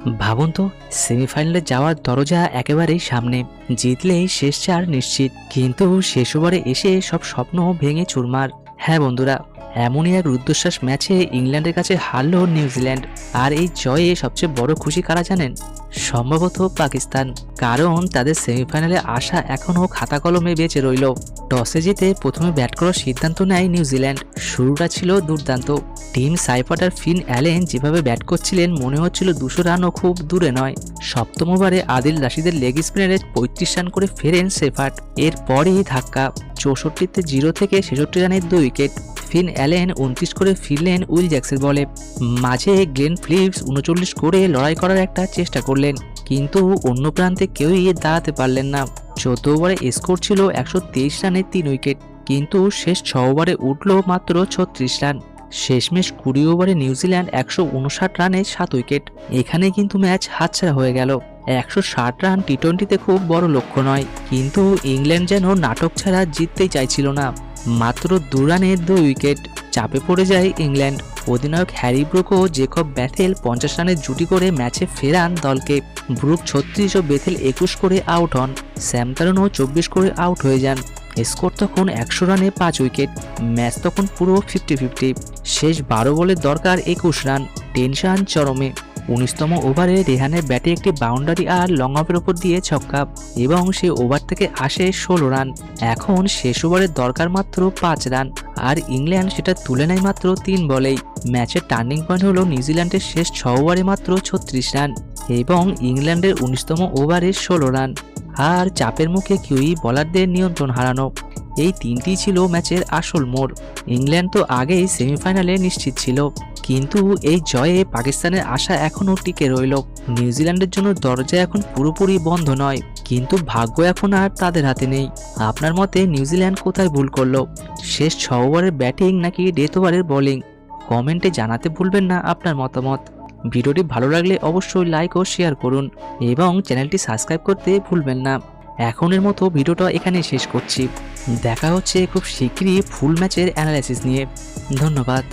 ভাবুন তো, সেমিফাইনালে যাওয়ার দরজা একেবারেই সামনে, জিতলেই শেষ চার নিশ্চিত, কিন্তু শেষ ওভারে এসে সব স্বপ্ন ভেঙে চুরমার। হ্যাঁ বন্ধুরা, এমনই এক রুদ্ধশ্বাস ম্যাচে ইংল্যান্ডের কাছে হারল নিউজিল্যান্ড। আর এই জয়ে সবচেয়ে বড় খুশি কারা জানেন? সম্ভবত পাকিস্তান, কারণ তাদের সেমিফাইনালে আসা এখনও খাতা কলমে বেঁচে রইল। টসে জিতে প্রথমে ব্যাট করার সিদ্ধান্ত নেয় নিউজিল্যান্ড। শুরুটা ছিল দুর্দান্ত। টিম সাইফার্ট আর ফিন অ্যালেন যেভাবে ব্যাট করছিলেন, মনে হচ্ছিল 200 রানও খুব দূরে নয়। সপ্তম ওভারে আদিল রাশিদের লেগ স্পিনারে 35 রান করে ফেরেন সেফার্ট। এরপরেই ধাক্কা, 64তে 0 থেকে 66 রানের 2 উইকেট। ফিন অ্যালেন 29 করে ফিরলেন উইল জ্যাক্সের বলে। মাঝে গ্লেন ফিলিপস 39 করে লড়াই করার একটা চেষ্টা করলেন, কিন্তু অন্য প্রান্তে কেউই দাঁড়াতে পারলেন না। 14 ওভারে স্কোর ছিল 123 রানের 3 উইকেট, কিন্তু শেষ 6 ওভারে উঠল মাত্র 36 রান। শেষমেশ 20 ওভারে নিউজিল্যান্ড 159 রানে 7 উইকেট। এখানে কিন্তু ম্যাচ হাতছাড়া হয়ে গেল। 160 রান টি-20তে খুব বড় লক্ষ্য নয়, কিন্তু ইংল্যান্ড যেন নাটক ছাড়া জিততেই চাইছিল না। মাত্র 2 রানে 2 উইকেট। চাপে পড়ে যায় ইংল্যান্ড। অধিনায়ক হ্যারি ব্রুক ও জেকব ব্যাথেল 50 রানের জুটি করে ম্যাচে ফেরান দলকে। ব্রুক 36 ও বেথেল 21 করে আউট হন। স্যাম কারনও 24 করে আউট হয়ে যান। স্কোর তখন 100 রানে 5 উইকেট। ম্যাচ তখন পুরো 50-50। শেষ 12 বলের দরকার 21 রান। টেনশন চরমে। 19তম ওভারে রেহানের ব্যাটে একটি বাউন্ডারি আর লং অফের ওপর দিয়ে ছক্কা, এবং সে ওভার থেকে আসে 16 রান। এখন শেষ ওভারের দরকার মাত্র 5 রান, আর ইংল্যান্ড সেটা তুলে নেয় মাত্র 3 বলেই। ম্যাচের টার্নিং পয়েন্ট হলো নিউজিল্যান্ডের শেষ 6 ওভারে মাত্র 36 রান, এবং ইংল্যান্ডের 19তম ওভারে 16 রান। আর চাপের মুখে কিউই বলারদের নিয়ন্ত্রণ হারানো। এই তিনটি ছিল ম্যাচের আসল মোড়। ইংল্যান্ড তো আগেই সেমিফাইনালে নিশ্চিত ছিল, কিন্তু এই জয়ে পাকিস্তানের আশা এখনও টিকে রইল। নিউজিল্যান্ডের জন্য দরজা এখন পুরোপুরি বন্ধ নয়, কিন্তু ভাগ্য এখন আর তাদের হাতে নেই। আপনার মতে নিউজিল্যান্ড কোথায় ভুল করলো? শেষ 6 ওভারের ব্যাটিং নাকি ডেথ ওভারের বোলিং? কমেন্টে জানাতে ভুলবেন না আপনার মতামত। ভিডিওটি ভালো লাগলে অবশ্যই লাইক ও শেয়ার করুন, এবং চ্যানেলটি সাবস্ক্রাইব করতে ভুলবেন না। এখনের মতো ভিডিওটা এখানে শেষ করছি। দেখা হচ্ছে খুব শীঘ্রই ফুল ম্যাচের অ্যানালাইসিস নিয়ে। ধন্যবাদ।